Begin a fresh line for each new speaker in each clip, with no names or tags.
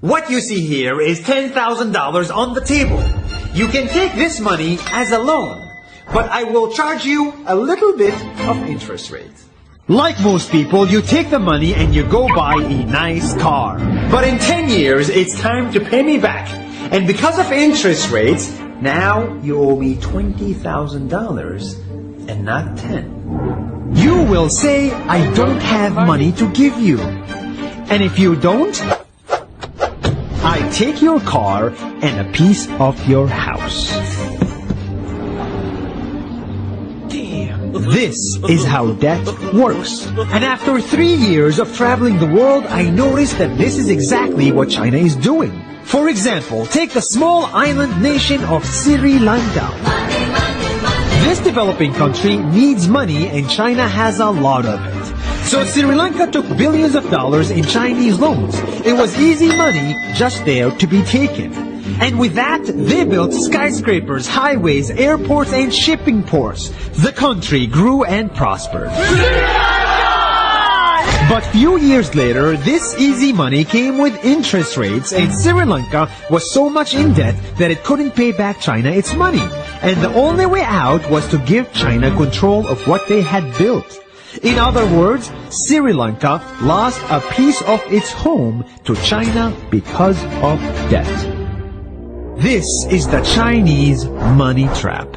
What you see here is $10,000 on the table. You can take this money as a loan, but I will charge you a little bit of interest rate. Like most people, you take the money and you go buy a nice car. But in 10 years, it's time to pay me back. And because of interest rates, now you owe me $20,000 and not 10. You will say, I don't have money to give you. And if you don't, I take your car and a piece of your house. This is how debt works. And after 3 years of traveling the world, I noticed that this is exactly what China is doing. For example, take the small island nation of Sri Lanka. This developing country needs money and China has a lot of it. So Sri Lanka took billions of dollars in Chinese loans. It was easy money just there to be taken. And with that, they built skyscrapers, highways, airports, and shipping ports. The country grew and prospered. But few years later, this easy money came with interest rates, and Sri Lanka was so much in debt that it couldn't pay back China its money. And the only way out was to give China control of what they had built. In other words, Sri Lanka lost a piece of its home to China because of debt. This is the Chinese money trap.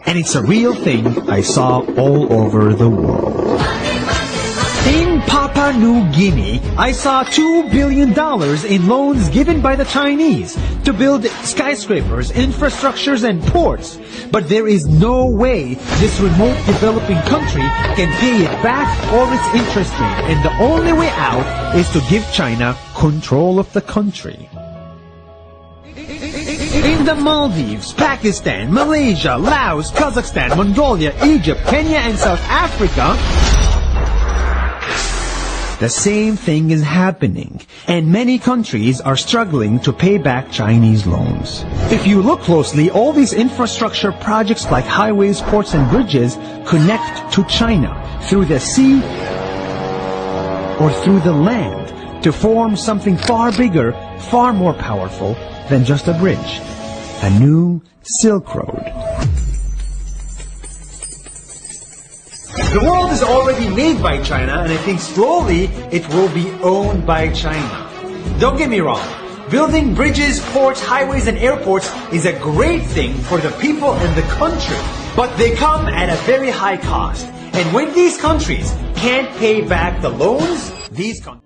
And it's a real thing I saw all over the world. In Papua New Guinea, I saw $2 billion in loans given by the Chinese to build skyscrapers, infrastructures, and ports. But there is no way this remote developing country can pay it back or its interest rate. And the only way out is to give China control of the country. In the Maldives, Pakistan, Malaysia, Laos, Kazakhstan, Mongolia, Egypt, Kenya, and South Africa, the same thing is happening, and many countries are struggling to pay back Chinese loans. If you look closely, all these infrastructure projects like highways, ports, and bridges connect to China through the sea or through the land to form something far bigger, far more powerful than just a bridge. A new Silk Road. The world is already made by China, and I think slowly it will be owned by China. Don't get me wrong. Building bridges, ports, highways, and airports is a great thing for the people and the country. But they come at a very high cost. And when these countries can't pay back the loans, these countries